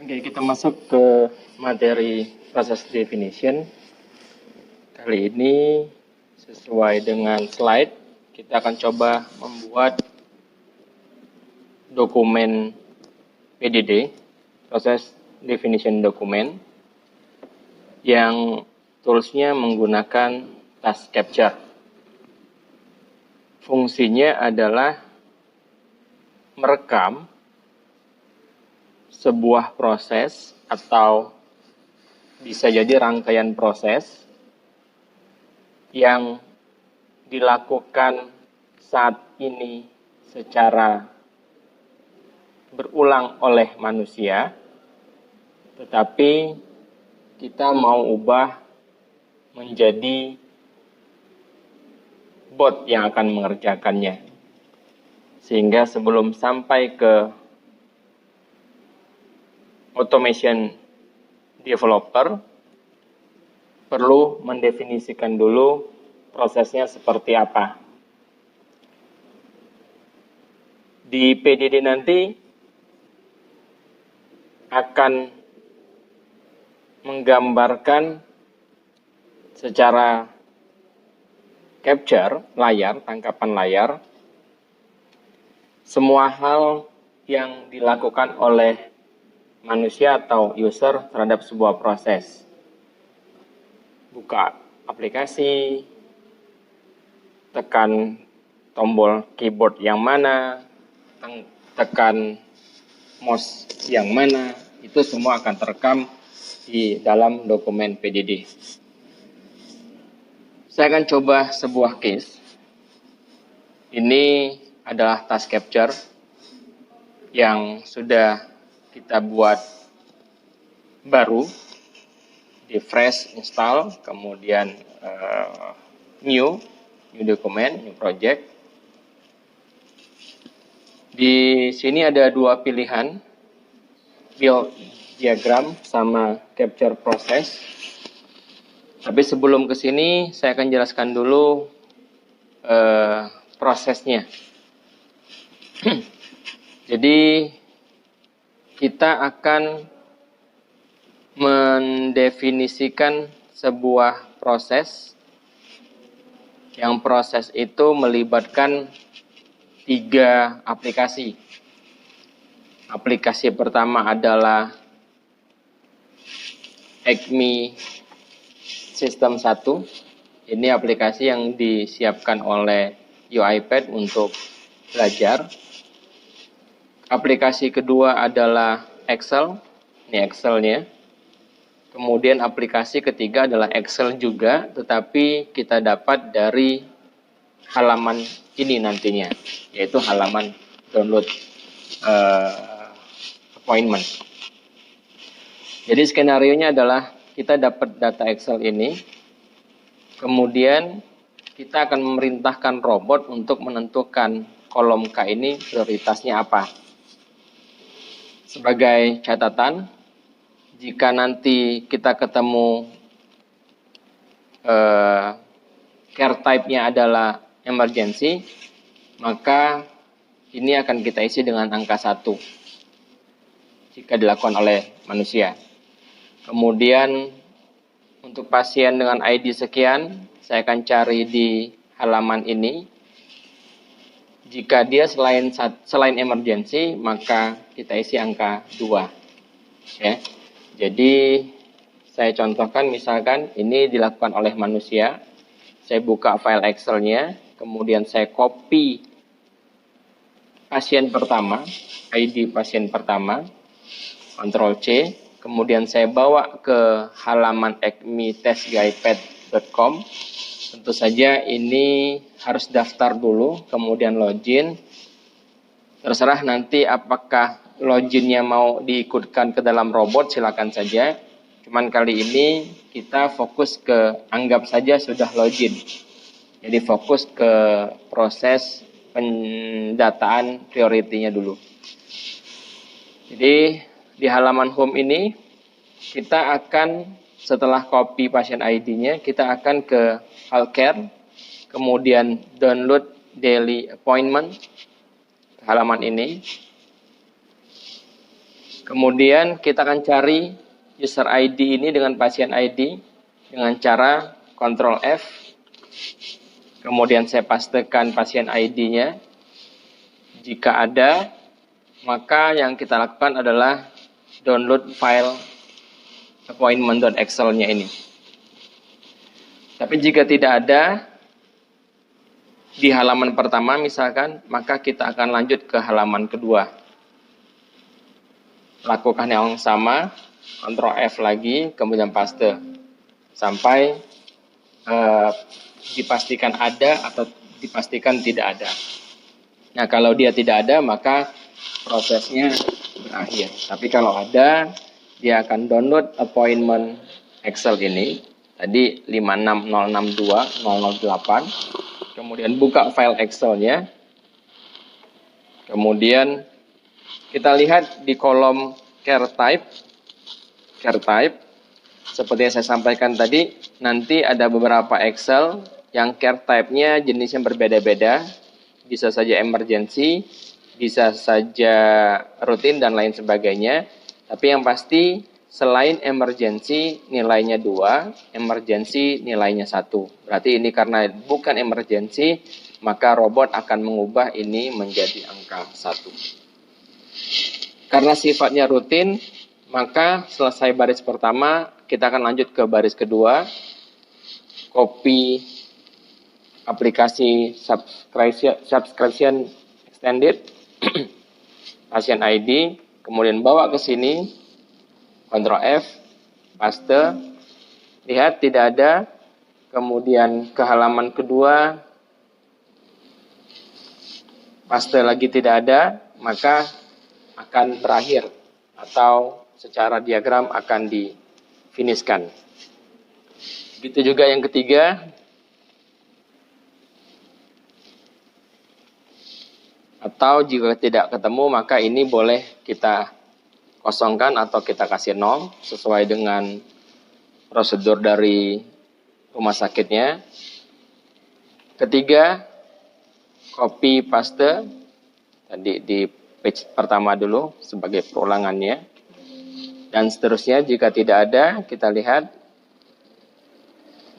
Oke, kita masuk ke materi process definition. Kali ini sesuai dengan slide, kita akan coba membuat dokumen PDD, process definition document, yang toolsnya menggunakan task capture. Fungsinya adalah merekam sebuah proses atau bisa jadi rangkaian proses yang dilakukan saat ini secara berulang oleh manusia, tetapi kita mau ubah menjadi bot yang akan mengerjakannya. Sehingga sebelum sampai ke automation developer, perlu mendefinisikan dulu prosesnya seperti apa. Di PDD nanti akan menggambarkan secara capture layar, tangkapan layar, semua hal yang dilakukan oleh manusia atau user terhadap sebuah proses. Buka aplikasi, tekan tombol keyboard yang mana, tekan mouse yang mana, itu semua akan terekam di dalam dokumen PDD. Saya akan coba sebuah case. Ini adalah task capture yang sudah kita buat baru, di fresh install, kemudian new document, new project. Di sini ada dua pilihan, build diagram sama capture process. Tapi sebelum ke sini saya akan jelaskan dulu prosesnya. Jadi kita akan mendefinisikan sebuah proses, yang proses itu melibatkan 3 aplikasi. Aplikasi pertama adalah Acme System 1. Ini aplikasi yang disiapkan oleh UiPath untuk belajar. Aplikasi kedua adalah Excel, ini Excelnya. Kemudian aplikasi ketiga adalah Excel juga, tetapi kita dapat dari halaman ini nantinya, yaitu halaman download appointment. Jadi skenario-nya adalah kita dapat data Excel ini, kemudian kita akan memerintahkan robot untuk menentukan kolom K ini prioritasnya apa. Sebagai catatan, jika nanti kita ketemu care type-nya adalah emergency, maka ini akan kita isi dengan angka 1 jika dilakukan oleh manusia. Kemudian untuk pasien dengan ID sekian, saya akan cari di halaman ini. Jika dia selain emergency, maka kita isi angka 2. Ya. Jadi saya contohkan, misalkan ini dilakukan oleh manusia. Saya buka file Excel-nya, kemudian saya copy pasien pertama, ID pasien pertama, Ctrl C, kemudian saya bawa ke halaman acmetestguidepad.com. Tentu saja ini harus daftar dulu, kemudian login. Terserah nanti apakah loginnya mau diikutkan ke dalam robot, silakan saja. Cuman kali ini kita fokus ke, anggap saja sudah login. Jadi fokus ke proses pendataan priority-nya dulu. Jadi di halaman home ini kita akan, setelah copy pasien ID-nya, kita akan ke healthcare, kemudian download daily appointment, halaman ini. Kemudian kita akan cari user ID ini dengan pasien ID dengan cara Ctrl F. Kemudian saya pastekan pasien ID-nya. Jika ada, maka yang kita lakukan adalah download file appointment.excel-nya ini. Tapi jika tidak ada di halaman pertama misalkan, maka kita akan lanjut ke halaman kedua. Lakukan yang sama, Ctrl F lagi, kemudian paste sampai dipastikan ada atau dipastikan tidak ada. Nah, kalau dia tidak ada, maka prosesnya berakhir. Tapi kalau ada, dia akan download appointment Excel ini. Tadi 56062.008. Kemudian buka file Excel-nya. Kemudian kita lihat di kolom care type, seperti yang saya sampaikan tadi, nanti ada beberapa Excel yang care type-nya jenisnya berbeda-beda, bisa saja emergency, bisa saja rutin dan lain sebagainya. Tapi yang pasti selain emergency nilainya 2, emergency nilainya 1. Berarti ini karena bukan emergency, maka robot akan mengubah ini menjadi angka 1. Karena sifatnya rutin, maka selesai baris pertama, kita akan lanjut ke baris kedua. Copy aplikasi subscription extended, pasien ID, kemudian bawa ke sini, Ctrl F, paste, lihat tidak ada, kemudian ke halaman kedua, paste lagi tidak ada, maka akan berakhir atau secara diagram akan difinishkan. Begitu juga yang ketiga. Atau jika tidak ketemu, maka ini boleh kita kosongkan atau kita kasih 0 sesuai dengan prosedur dari rumah sakitnya. Ketiga, copy paste tadi di page pertama dulu sebagai perulangannya. Dan seterusnya jika tidak ada, kita lihat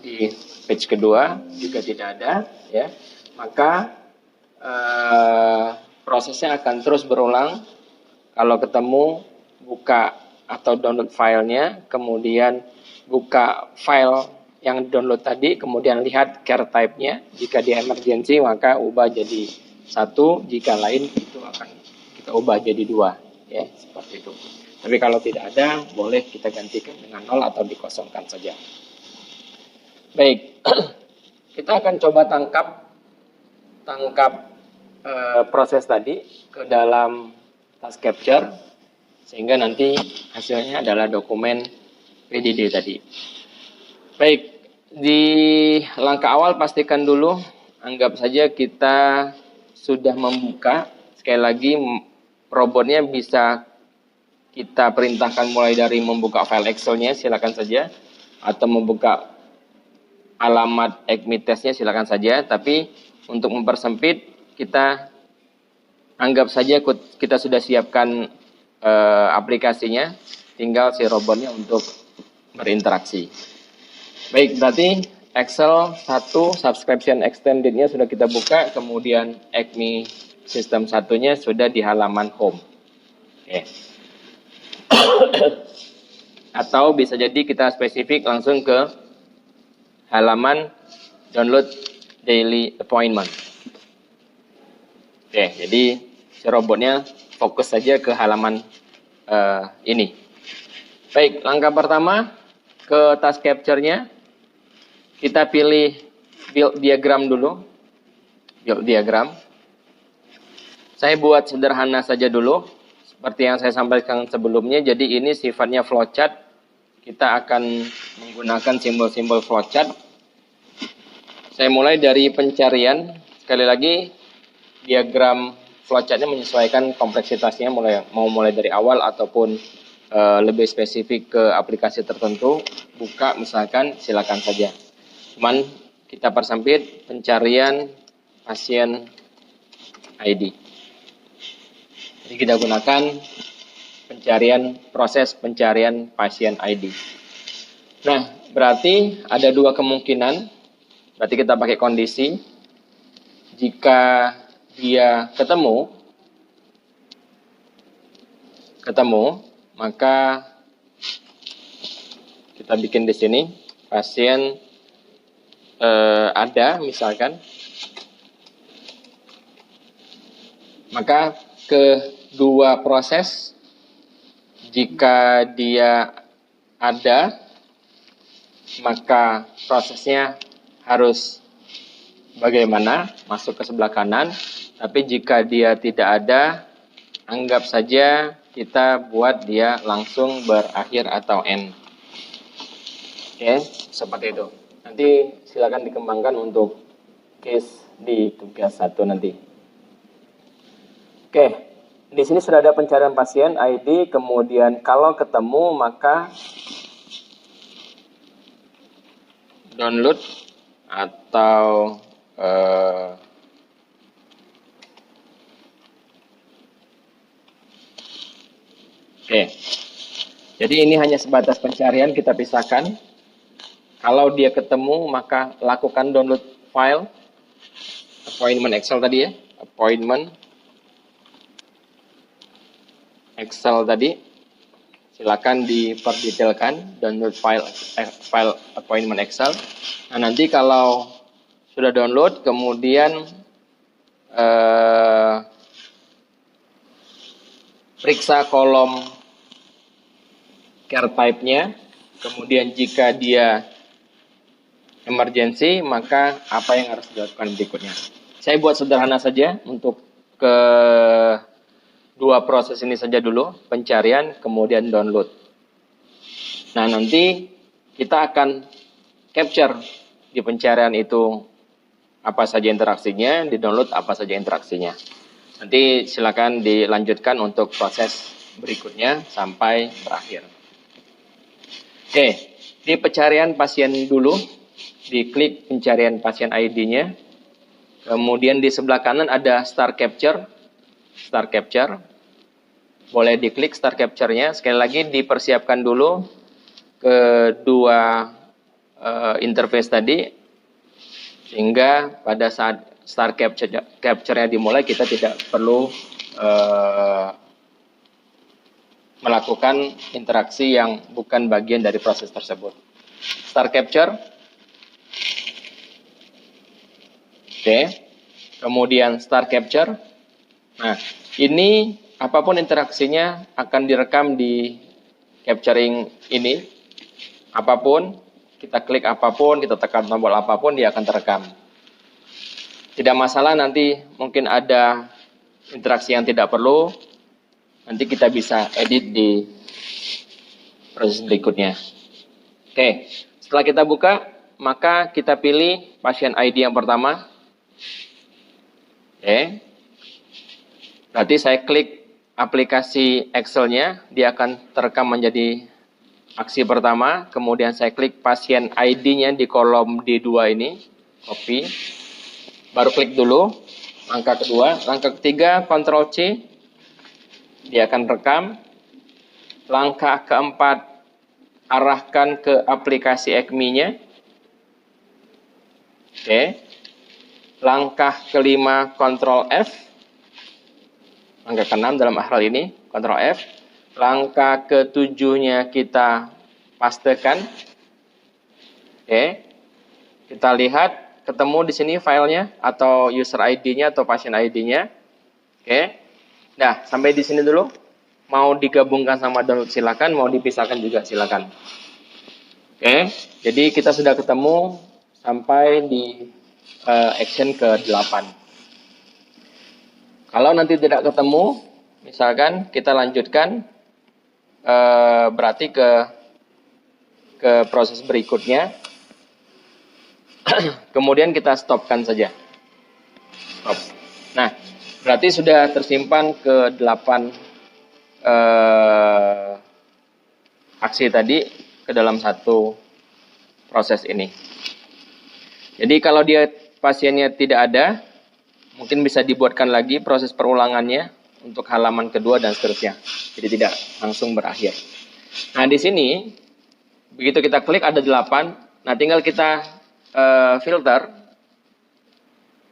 di page kedua jika tidak ada, ya, maka prosesnya akan terus berulang. Kalau ketemu, buka atau download filenya, kemudian buka file yang download tadi, kemudian lihat care type-nya. Jika dia emergency, maka ubah jadi 1, jika lain itu akan kita ubah jadi 2, ya, seperti itu. Tapi kalau tidak ada, boleh kita gantikan dengan 0 atau dikosongkan saja. Baik, kita akan coba tangkap proses tadi ke dalam task capture, sehingga nanti hasilnya adalah dokumen PDD tadi. Baik, di langkah awal pastikan dulu, anggap saja kita sudah membuka. Sekali lagi, robotnya bisa kita perintahkan mulai dari membuka file Excel-nya, silakan saja, atau membuka alamat admit test-nya, silakan saja. Tapi untuk mempersempit, kita anggap saja kita sudah siapkan aplikasinya, tinggal si robotnya untuk berinteraksi. Baik, berarti Excel 1 subscription extended-nya sudah kita buka, kemudian Acme sistem satunya sudah di halaman home. Oke. Atau bisa jadi kita spesifik langsung ke halaman download daily appointment. Oke, jadi si robotnya fokus saja ke halaman ini. Baik, langkah pertama ke task capture-nya. Kita pilih build diagram dulu. Build diagram. Saya buat sederhana saja dulu, seperti yang saya sampaikan sebelumnya. Jadi ini sifatnya flowchart. Kita akan menggunakan simbol-simbol flowchart. Saya mulai dari pencarian. Sekali lagi, diagram flowchart-nya menyesuaikan kompleksitasnya, mau mulai dari awal ataupun lebih spesifik ke aplikasi tertentu. Buka misalkan, silakan saja. Cuman kita persempit pencarian pasien ID. Jadi kita gunakan proses pencarian pasien ID. Nah, berarti ada dua kemungkinan. Berarti kita pakai kondisi. Jika dia ketemu, maka kita bikin di sini pasien ada misalkan, maka kedua proses jika dia ada maka prosesnya harus bagaimana masuk ke sebelah kanan, tapi jika dia tidak ada anggap saja kita buat dia langsung berakhir atau end. Oke, seperti itu. Nanti silakan dikembangkan untuk case di tugas 1 nanti. Oke, di sini sudah ada pencarian pasien ID, kemudian kalau ketemu maka download atau oke. Jadi ini hanya sebatas pencarian, kita pisahkan. Kalau dia ketemu, maka lakukan download file appointment Excel tadi ya, appointment Excel tadi. Silakan diperdetailkan download file appointment Excel. Nah, nanti kalau sudah download, kemudian periksa kolom care type-nya. Kemudian jika dia emergency, maka apa yang harus dilakukan berikutnya. Saya buat sederhana saja untuk dua proses ini saja dulu, pencarian kemudian download. Nah, nanti kita akan capture di pencarian itu apa saja interaksinya, di download apa saja interaksinya. Nanti silakan dilanjutkan untuk proses berikutnya sampai berakhir. Oke, di pencarian pasien dulu, diklik pencarian pasien ID-nya. Kemudian di sebelah kanan ada Start Capture. Boleh diklik Start Capture-nya. Sekali lagi dipersiapkan dulu kedua interface tadi, sehingga pada saat Start Capture-nya dimulai kita tidak perlu melakukan interaksi yang bukan bagian dari proses tersebut. Start Capture. Oke. Kemudian Start Capture. Nah, ini apapun interaksinya akan direkam di capturing ini. Apapun, kita klik apapun, kita tekan tombol apapun, dia akan terekam. Tidak masalah nanti mungkin ada interaksi yang tidak perlu, nanti kita bisa edit di proses berikutnya. Oke, setelah kita buka, maka kita pilih pasien ID yang pertama. Oke, berarti saya klik aplikasi Excel-nya, dia akan terekam menjadi aksi pertama. Kemudian saya klik pasien ID-nya di kolom D2 ini, copy. Baru klik dulu, langkah kedua. Langkah ketiga, Ctrl C, dia akan rekam. Langkah keempat, arahkan ke aplikasi ECMI-nya. Oke. Langkah kelima, Ctrl F. Langkah keenam dalam hal ini, Ctrl F. Langkah ketujuhnya kita pastekan. Oke. Kita lihat ketemu di sini filenya atau user ID-nya atau pasien ID-nya. Oke. Nah, sampai di sini dulu. Mau digabungkan sama download silakan, mau dipisahkan juga silakan. Oke. Jadi kita sudah ketemu sampai di action ke-8. Kalau nanti tidak ketemu, misalkan kita lanjutkan berarti ke proses berikutnya. Kemudian kita stopkan saja. Stop. Nah, berarti sudah tersimpan ke-8 aksi tadi ke dalam satu proses ini. Jadi kalau dia pasiennya tidak ada, mungkin bisa dibuatkan lagi proses perulangannya untuk halaman kedua dan seterusnya. Jadi tidak langsung berakhir. Nah, di sini begitu kita klik ada 8. Nah, tinggal kita filter.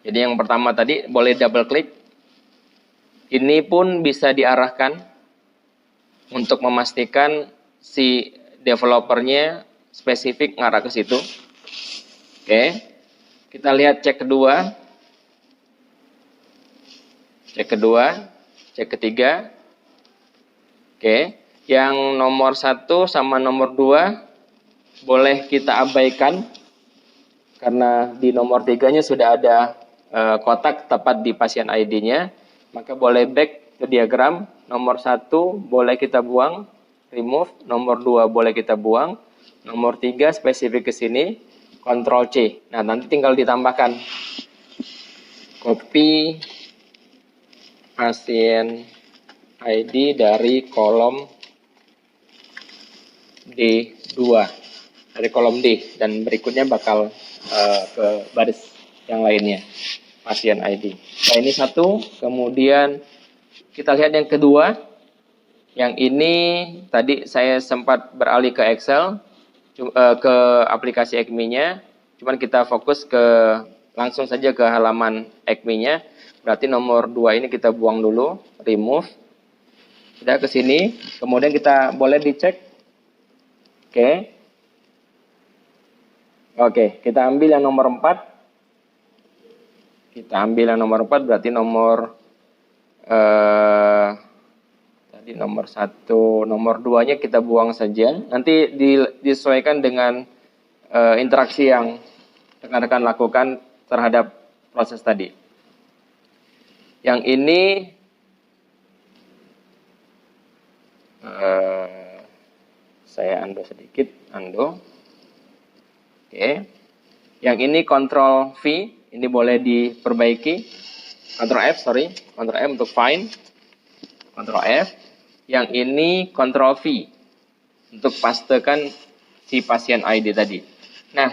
Jadi yang pertama tadi boleh double klik. Ini pun bisa diarahkan untuk memastikan si developernya spesifik ngarah ke situ. Oke. Kita lihat cek kedua. Cek kedua, cek ketiga. Oke. Yang nomor 1 sama nomor 2 boleh kita abaikan karena di nomor 3-nya sudah ada kotak tepat di pasien ID-nya, maka boleh back ke diagram. Nomor 1 boleh kita buang, remove. Nomor 2 boleh kita buang. Nomor 3 spesifik ke sini, Ctrl C. Nah, nanti tinggal ditambahkan copy pasien ID dari kolom D2, dari kolom D, dan berikutnya bakal ke baris yang lainnya, pasien ID. Nah, ini 1, kemudian kita lihat yang kedua. Yang ini tadi saya sempat beralih ke Excel, ke aplikasi ECMI-nya, cuman kita fokus ke langsung saja ke halaman ECMI-nya. Berarti nomor 2 ini kita buang dulu, remove. Sudah ke sini, kemudian kita boleh dicek. Oke, kita ambil yang nomor 4. Kita ambil yang nomor 4, berarti nomor tadi nomor 1, nomor 2-nya kita buang saja. Nanti disesuaikan dengan interaksi yang rekan-rekan lakukan terhadap proses tadi. Yang ini saya undo sedikit, undo. Oke. Yang ini Ctrl V, ini boleh diperbaiki. Ctrl F untuk find. Ctrl F. Yang ini Ctrl V untuk pastekan si pasien ID tadi. Nah,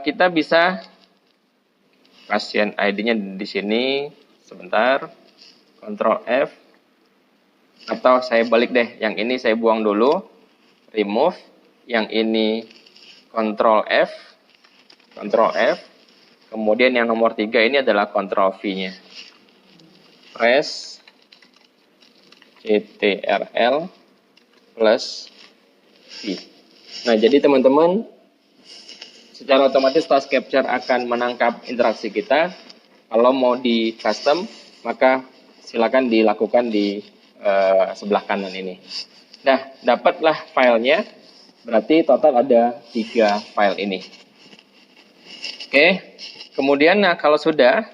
kita bisa pasien ID-nya di sini. Sebentar. Ctrl F. Atau saya balik deh. Yang ini saya buang dulu. Remove. Yang ini Ctrl F. Ctrl F. Kemudian yang nomor 3 ini adalah Ctrl V-nya. Press Ctrl plus V. Nah, jadi teman-teman, secara otomatis task capture akan menangkap interaksi kita. Kalau mau di custom, maka silakan dilakukan di sebelah kanan ini. Nah, dapatlah filenya. Berarti total ada 3 file ini. Oke. Kemudian kalau sudah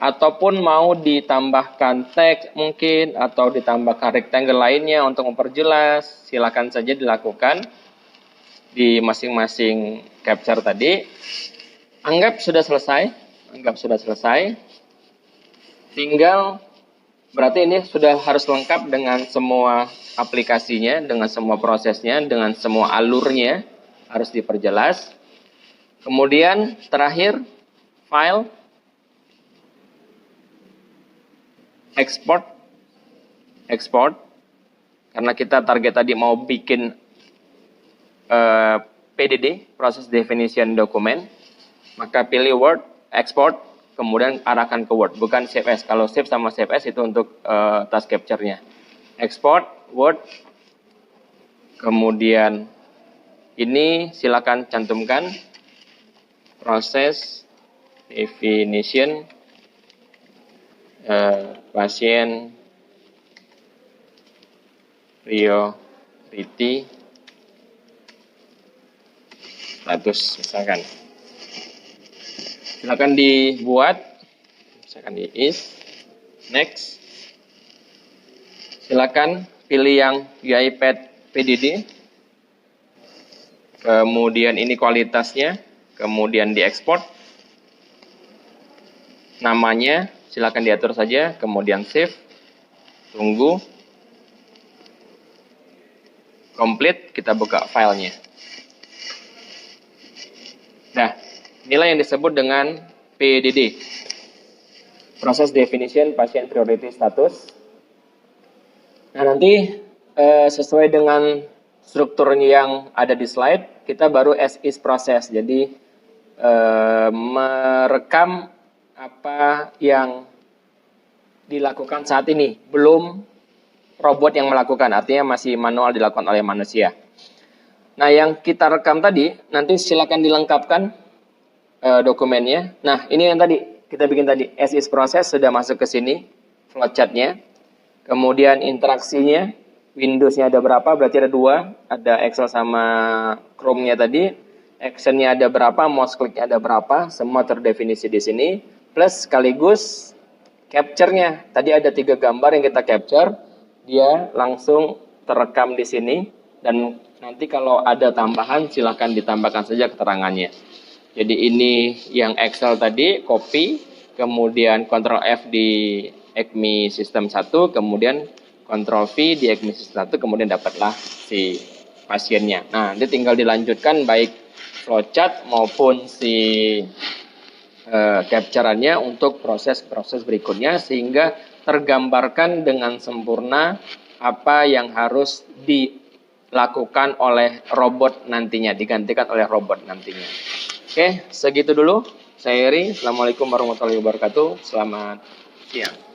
ataupun mau ditambahkan teks mungkin atau ditambahkan rectangle lainnya untuk memperjelas, silakan saja dilakukan di masing-masing capture tadi. Anggap sudah selesai. Tinggal berarti ini sudah harus lengkap dengan semua aplikasinya, dengan semua prosesnya, dengan semua alurnya harus diperjelas. Kemudian terakhir file, export, karena kita target tadi mau bikin PDD, Process Definition Document, maka pilih Word, export, kemudian arahkan ke Word, bukan Save As. Kalau Save sama Save As itu untuk task capture-nya. Export, Word, kemudian ini silakan cantumkan Process Definition pasien priority status misalkan. Silakan dibuat, misalkan di is, next. Silakan pilih yang UiPath PDD. Kemudian ini kualitasnya, kemudian diekspor. Namanya silakan diatur saja, kemudian save, tunggu, complete, kita buka filenya. Nah, inilah yang disebut dengan PDD, Process Definition Patient Priority Status. Nah, nanti sesuai dengan struktur yang ada di slide, kita baru as is proses. Jadi merekam apa yang dilakukan saat ini, belum robot yang melakukan, artinya masih manual dilakukan oleh manusia. Nah, yang kita rekam tadi, nanti silakan dilengkapkan dokumennya. Nah, ini yang tadi kita bikin tadi, as is proses sudah masuk ke sini, flowchart-nya. Kemudian interaksinya, Windows-nya ada berapa, berarti ada 2, ada Excel sama Chrome-nya tadi. Action-nya ada berapa, mouse click-nya ada berapa, semua terdefinisi di sini. Plus sekaligus capture-nya. Tadi ada 3 gambar yang kita capture, dia langsung terekam di sini. Dan nanti kalau ada tambahan, silahkan ditambahkan saja keterangannya. Jadi ini yang Excel tadi, copy, kemudian Ctrl F di ECMI System 1, kemudian Ctrl V di ECMI System 1, kemudian dapatlah si pasiennya. Nah, nanti tinggal dilanjutkan baik flowchart maupun si capture-annya untuk proses-proses berikutnya, sehingga tergambarkan dengan sempurna apa yang harus dilakukan oleh robot nantinya, digantikan oleh robot nantinya. Oke, segitu dulu. Saya Heri. Assalamualaikum warahmatullahi wabarakatuh. Selamat siang.